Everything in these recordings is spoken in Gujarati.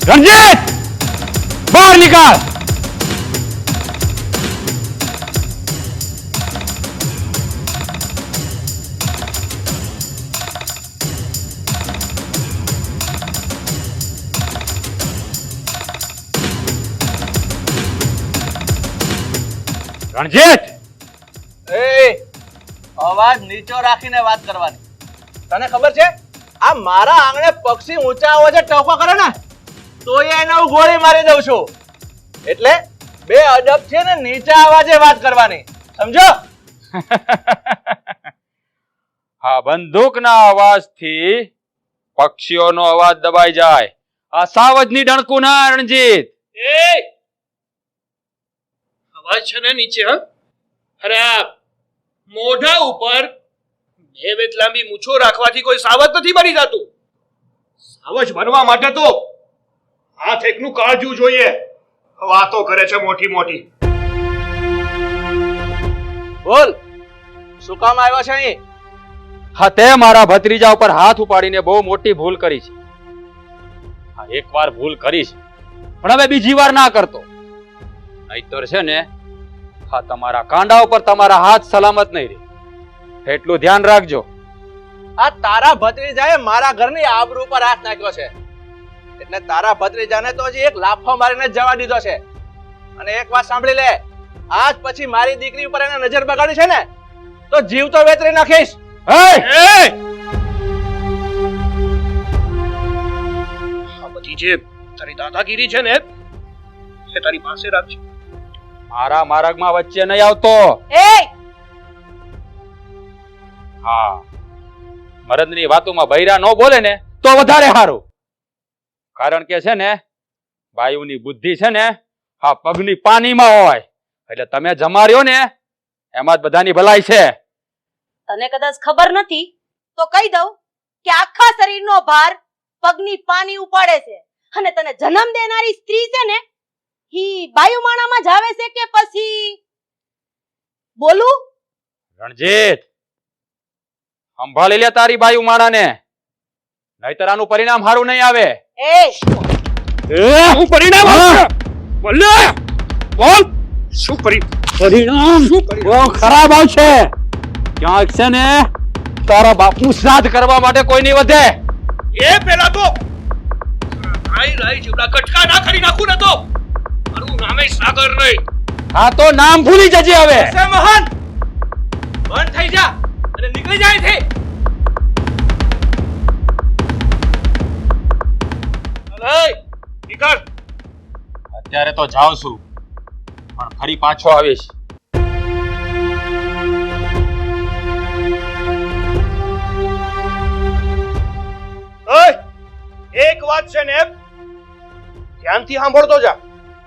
રણજીત બહાર નીકળ. રણજીત અવાજ નીચો રાખીને વાત કરવાની. તને ખબર છે આ મારા આંગણે પક્ષી ઊંચા અવાજે ટહુકો કરે ને તોય એને હું ગોળી મારી દઉં છું. એટલે બે અદબ છે ને નીચા અવાજે વાત કરવાની, સમજો? હા, બંદૂકના અવાજથી પક્ષીઓનો અવાજ દબાઈ જાય. આ સાવજની ડણકું ના રણજીત. અવાજ છે ને નીચે. અરે આ મોઢા ઉપર બે વેત લાંબી મૂછો રાખવાથી કોઈ સાવજ નથી બની જતું. સાવજ બનવા માટે તો હાથ એકનું કાળજું જોઈએ. વાતો કરે છે મોટી મોટી. બોલ, શું કામ આવ્યો છે અહીં? હા, તે મારા ભત્રીજા ઉપર હાથ ઉપાડીને બહુ મોટી ભૂલ કરી છે. હા, એકવાર ભૂલ કરી છે, પણ હવે બીજી વાર ના કરતો. નહીતર છે ને, હા, તમારા કાંડા ઉપર તમારા હાથ સલામત નહીં રહે. એટલું ધ્યાન રાખજો. આ તારા ભત્રીજાએ મારા ઘરની આબરૂ પર હાથ નાખ્યો છે, એટલે તારા ભત્રીજાને તો હજી એક લાફો મારીને જ જવા દીધો છે. અને એક વાત સાંભળી લે, આજ પછી મારી દીકરી ઉપર એને નજર બગાડી છે ને તો જીવ તો વેતરી નાખીશ. આ બધી જે તારી દાદાગીરી છે ને એ તારી પાસે રાખજે. મારા માર્ગમાં વચ્ચે નહીં આવતો. હા, મરદની વાતોમાં બૈરા નો બોલે ને તો વધારે સારું. કારણ કે છે ને, બાયુની બુદ્ધિ છે ને, હા, પગની પાનીમાં હોય. એટલે તમે જમાર્યો ને એમાં જ બધાની ભલાઈ છે. તને કદાચ ખબર નથી તો કહી દઉં કે આખા શરીરનો ભાર પગની પાની ઉપાડે છે. અને તને જન્મ દેનારી સ્ત્રી છે ને ઈ બાયુમાણામાં જ આવે છે કે પછી બોલું? રણજીત, સંભાળી લે તારી બાયુ માણાને, નહીતર આનું પરિણામ સારું નહીં આવે. શું પરિણામ આવશે? બોલ ને, બોલ. શું પરિણામ બહુ ખરાબ આવશે. ક્યાંક છે ને તારા બાપનું શ્રાદ્ધ કરવા માટે કોઈ નહીં વધે. એ પેલા તો રાઈ જેવડા કટકા ના કરી નાખું ને તો મારું નામે સાગર નહીં. હા, તો નામ ભૂલી જજે હવે. મોહન, બંધ થઈ જા અને નીકળી જાય છે. નીકળ. અત્યારે તો જાઉં છું, પણ ફરી પાછો આવીશ. એક વાત છે ને, ધ્યાનથી સાંભળતો જા.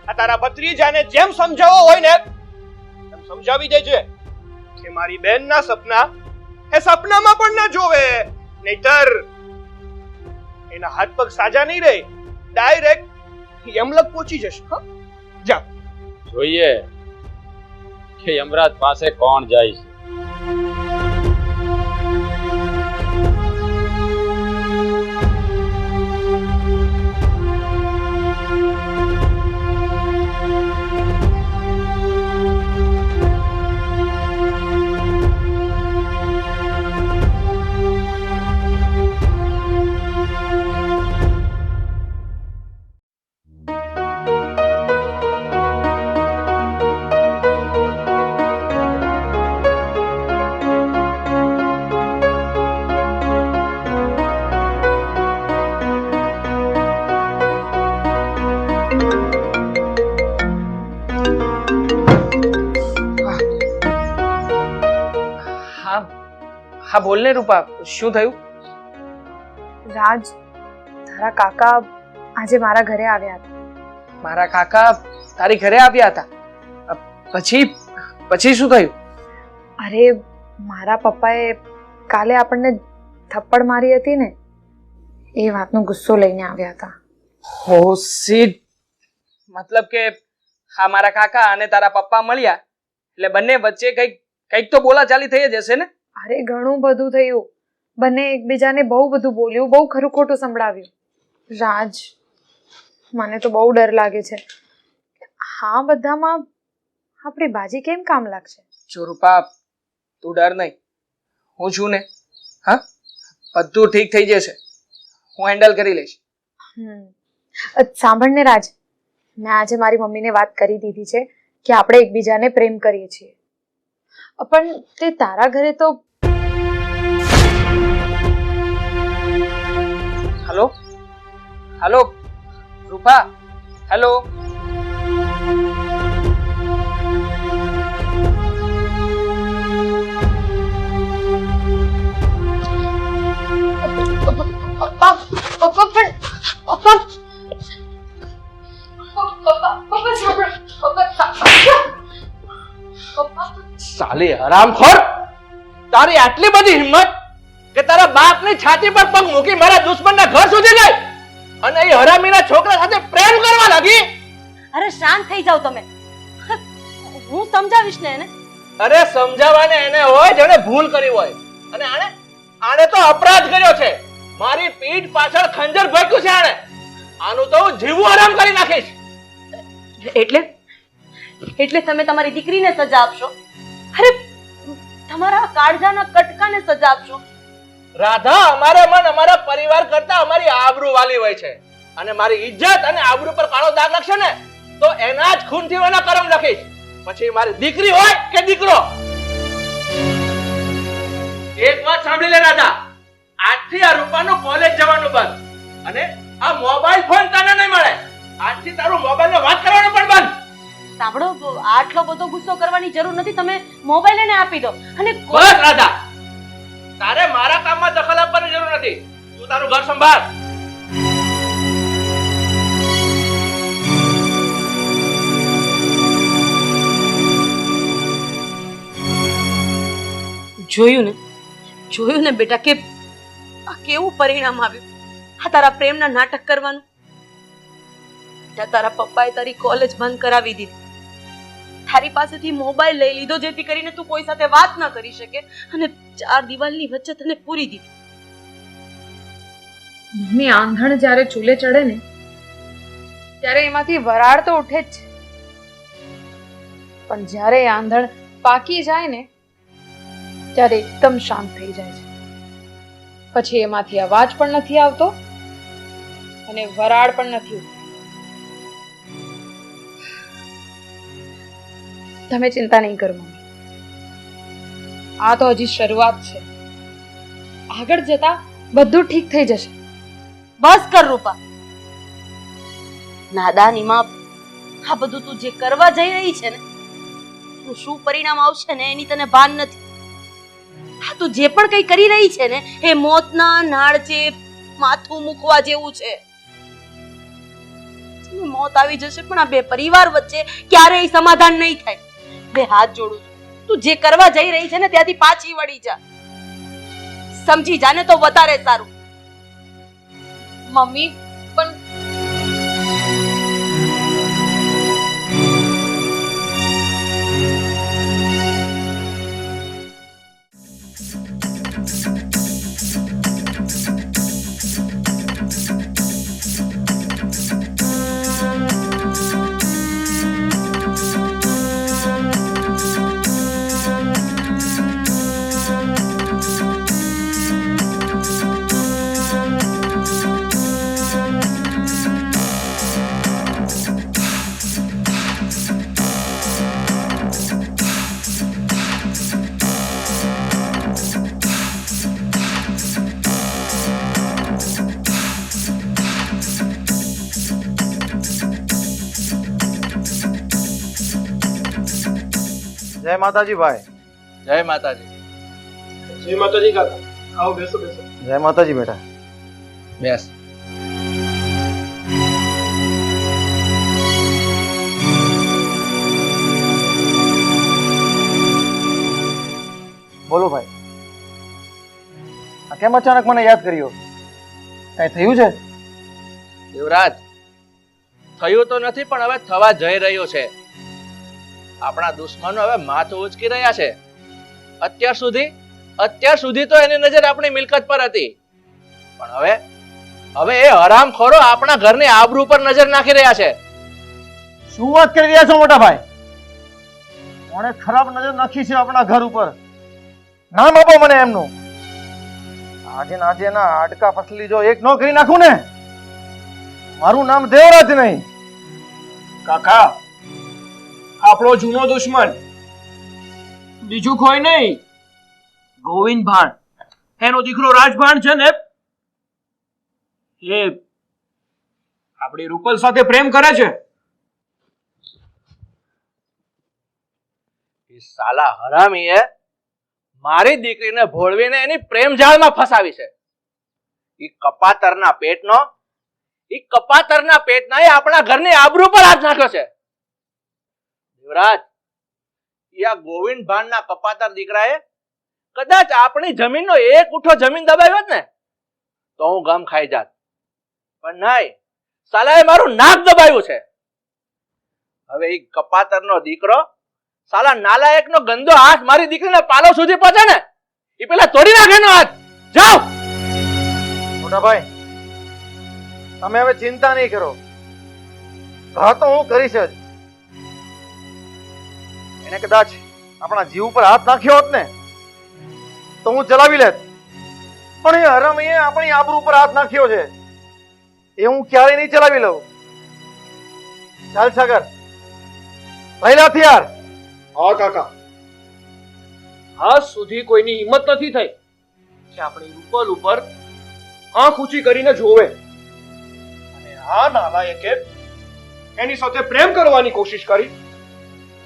આ તારા ભત્રીજાને જેમ સમજાવવો હોય ને એમ સમજાવી દેજે કે મારી બહેનના સપના એ સપનામાં પણ ના જોવે, નહીતર એના હાથ પગ સાજા નહીં રહે, ડાયરેક્ટ યમલક પહોંચી જશે. હા, જા. જોઈએ કે યમરાજ પાસે કોણ જાય છે. હા બોલ ને રૂપા, શું થયું? રાજ, તારા કાકા આજે મારા ઘરે આવ્યા હતા. મારા કાકા તારી ઘરે આવ્યા હતા? પછી શું થયું? અરે, મારા પપ્પાએ કાલે આપણને થપ્પડ મારી હતી ને એ વાતનો ગુસ્સો લઈને આવ્યા હતા. હો સીટ, મતલબ કે હા, મારા કાકા અને તારા પપ્પા મળ્યા એટલે બંને વચ્ચે કંઈક તો બોલાચાલી થઈ જ હશે ને? અરે, ઘણું બધું થયું. બંને એકબીજાને બહુ બધું બોલ્યું, બહુ ખરું ખોટું સંભળાવ્યું. રાજ, મને તો બહુ ડર લાગે છે. હા, બધામાં આપણી બાજી કેમ કામ લાગશે? જો રૂપા, તું ડર નહીં, હું છું ને. હા, બધું ઠીક થઈ જશે, હું હેન્ડલ કરી લઈશ. સાંભળ ને રાજ, મેં આજે મારી મમ્મીને વાત કરી દીધી છે કે આપણે એકબીજાને પ્રેમ કરીએ છીએ. પણ તે તારા ઘરે તો હલો હલો રૂપા, હેલો. સાલી હરામખોર, તારી આટલી બધી હિંમત કે તારા બાપની છાતી પર પગ મૂકી મારા દુશ્મનના ઘર સુધી ગઈ અને એ હરામીના છોકરા સાથે પ્રેમ કરવા લાગી. અરે શાંત થઈ જાવ તમે. હું સમજાવીશ ને એને. અરે સમજાવવાને એને હોય જેને ભૂલ કરી હોય, અને આણે તો અપરાધ કર્યો છે. મારી પીઠ પાછળ ખંજર ભોંક્યું છે આણે. આનું તો હું જીવવું હરામ કરી નાખીશ. એટલે તમે તમારી દીકરીને સજા આપશો? અરે તમારા કાળજાના કટકાને સજા આપશો? રાધા, અમારા મન અમારા પરિવાર કરતા અમારી આબરૂ વાલી હોય છે, અને મારી ઇજ્જત અને આબરૂ પર કાળો દાગ લાગશે ને તો એના જ ખૂનથી એના કરમ લખીશ. પછી મારી દીકરી હોય કે દીકરો. એક વાત સાંભળી લે રાધા, આજથી આ રૂપાનું કોલેજ જવાનું બંધ, અને આ મોબાઈલ ફોન તને નહીં મળે. આજથી તારું મોબાઈલમાં વાત કરવાનું પણ બંધ. સાંભળો, આટલો બધો ગુસ્સો કરવાની જરૂર નથી. તમે મોબાઈલ એને આપી દો. અને બસ રાધા, તારે મારા કામમાં દખલ આપવાની જરૂર નથી. તું તારું ઘર સંભાળ. જોયું ને બેટા કે આ કેવું પરિણામ આવ્યું આ તારા પ્રેમના નાટક કરવાનું. બેટા, તારા પપ્પાએ તારી કોલેજ બંધ કરાવી દીધી, તારી પાસેથી મોબાઈલ લઈ લીધો જેથી કરીને તું કોઈ સાથે વાત ન કરી શકે, અને ચાર દિવાલની વચ્ચે તને પૂરી દીધી. મમ્મી, આંધણ જ્યારે ચૂલે ચડે ને ત્યારે એમાંથી વરાળ તો ઉઠે જ છે, પણ જ્યારે એ આંધણ પાકી જાય ને ત્યારે એકદમ શાંત થઈ જાય છે. પછી એમાંથી અવાજ પણ નથી આવતો અને વરાળ પણ નથી ઉઠતી. તમે ચિંતા નહીં કરો મમ્મી, આ તો હજી શરૂઆત છે. આગળ જતા બધું ઠીક થઈ જશે. બસ કર રૂપા. નાદાનીમાં આ બધું તું જે કરવા જઈ રહી છે ને એનું શું પરિણામ આવશે ને એની તને ભાન નથી. હા, તું જે પણ કઈ કરી રહી છે ને એ મોતના નાળચે માથું મૂકવા જેવું છે. મોત આવી જશે પણ આ બે પરિવાર વચ્ચે ક્યારેય સમાધાન નહીં થાય. બે હાથ જોડું છું, તું જે કરવા જઈ રહી છે ને ત્યાંથી પાછી વળી જા. સમજી જાને તો વધારે સારું. મમ્મી પણ જય માતાજી ભાઈ. જય માતાજી. જય માતાજી કાકા. આવો, બેસો બેસો. જય માતાજી બેટા. બેસ. બોલો ભાઈ, આ કેમ અચાનક મને યાદ કર્યો? કઈ થયું છે? દેવરાજ, થયું તો નથી પણ હવે થવા જઈ રહ્યું છે. આપણા દુશ્મનો હવે માથું ઉચકી રહ્યા છે. અત્યાર સુધી તો એની નજર આપણી મિલકત પર હતી, પણ હવે એ હરામખોરો આપણા ઘરની આબરૂ પર નજર નાખી રહ્યા છે. શું વાત કરી રહ્યા છો મોટા ભાઈ? કોણે ખરાબ નજર નાખી છે આપણા ઘર ઉપર? નામ આપો મને એમનું. આજે ને આજે ના હાડકા પસલી જો એક નો કરી નાખું ને, મારું નામ દેવરાજ નહીં. કાકા, આપણો જૂનો દુશ્મન બીજું કોઈ નહીં, ગોવિંદ ભાણ. એનો દીકરો રાજભાણ છે ને, એ આપણી રૂપલ સાથે પ્રેમ કરે છે. એ સાલા હરામીએ મારી દીકરીને ભોળવીને એની પ્રેમ જાળમાં ફસાવી છે. ઈ કપાતરના પેટના એ આપણા ઘરની આબરૂ પર હાથ નાખ્યો છે. દેવરાજ, ઈ આ ગોવિંદ ભાણના કપાતર દીકરાએ કદાચ આપણી જમીનનો એક ઉઠો જમીન દબાવ્યો હોત ને તો હું ગમ ખાઈ જાત, પણ નહીં, સાલાએ મારું નાક દબાવ્યું છે. હવે ઈ કપાતરનો દીકરો સાલા નાલાયકનો ગંદો હાથ મારી દીકરીને પાલવ સુધી પહોંચે ને એ પેલા તોડી નાખે એનો હાથ. જાઓ. મોટા ભાઈ, તમે હવે ચિંતા નહીં કરો. હા તો હું કરીશ જ. એને કદાચ આપણા જીવ ઉપર હાથ નાખ્યો હોત ને તો હું ચલાવી લેત, પણ એ હરામીએ આપણી આબરૂ ઉપર હાથ નાખ્યો છે, એ હું ક્યારેય નહીં ચલાવી લઉં. ચાલ સાગર, પહેલા હથિયાર. હા કાકા, આજ સુધી કોઈની હિંમત નથી થઈ કે આપણી રૂપલ ઉપર આંખ ઊંચી કરીને જોવે, અને આ નાલાયકે એની સાથે પ્રેમ કરવાની કોશિશ કરી તો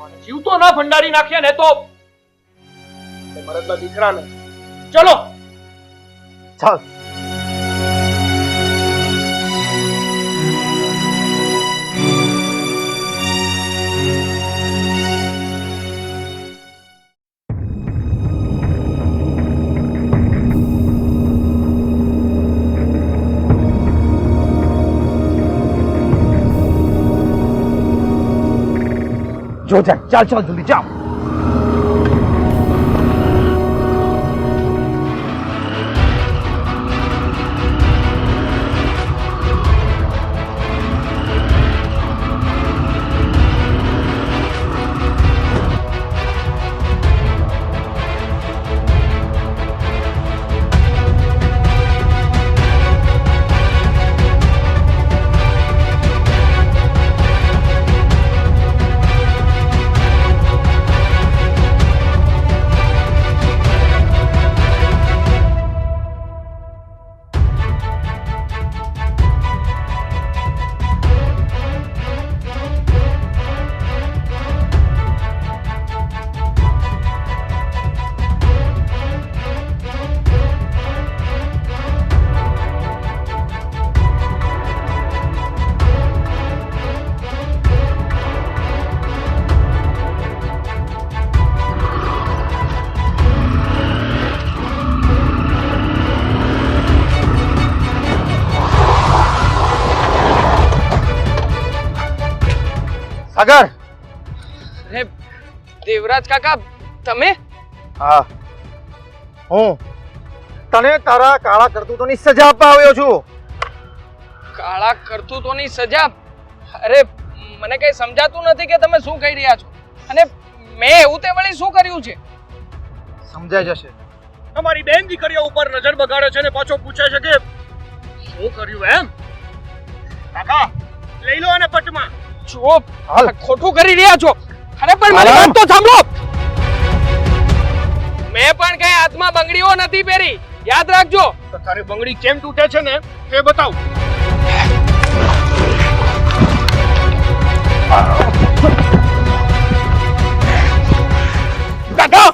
આને જીવતો ના ભંડારી નાખ્યા ને તો એ મરદના દીકરાને. ચલો ચાલ. જો ચાલ ચાલ ચાલ જલ્દી જાઓ. સાગર. અરે દેવરાજ કાકા, તમે? હા, હું તને તારા કાળા કરતૂતોની સજા આપવા આવ્યો છું. કાળા કરતૂતોની સજા? અરે મને કઈ સમજાતું નથી કે તમે શું કહી રહ્યા છો, અને મેં એવું તે વળી શું કર્યું છે? સમજાઈ જશે. અમારી બેન દીકરીઓ ઉપર નજર બગાડે છે ને પાછો પૂછે છે કે શું કર્યું એમ. કાકા, લઈ લો અને પટમાં. ચૂપ, ખોટું કરી રહ્યા છો. અરે પણ મારી વાત તો સાંભળો. મેં પણ કઈ હાથમાં બંગડીઓ નથી પહેરી, યાદ રાખજો. તો તારી બંગડી કેમ તૂટે છે ને તે બતાવ. કાકા,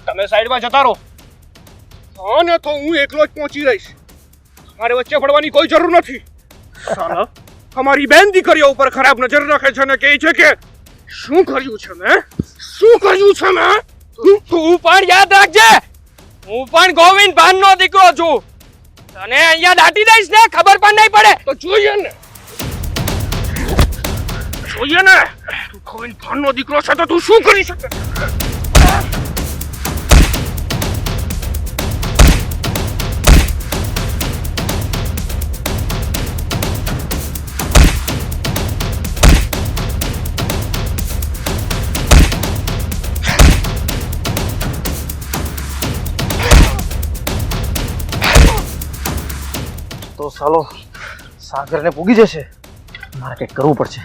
તમે સાઈડમાં જતા રહો. અને તો હું એકલો જ પહોંચી રહીશ. મારે વચ્ચે પડવાની કોઈ જરૂર નથી. સાલા અમારી બેન દીકરીઓ ઉપર ખરાબ નજર રાખે છે ને કહે છે કે શું કર્યું છે મેં, શું કર્યું છે મેં. તું પણ યાદ રાખજે, હું પણ ગોવિંદ ભાનનો દીકરો છું. તને અહીંયા દાટી દઈશ ને ખબર પણ નહીં પડે. તો જોઈએ ને, જોઈએ ને, તું ગોવિંદ ભાનનો દીકરો છે તો તું શું કરી શકે. તો સાલો સાગરને પૂગી જશે. મારે કંઈક કરવું પડશે.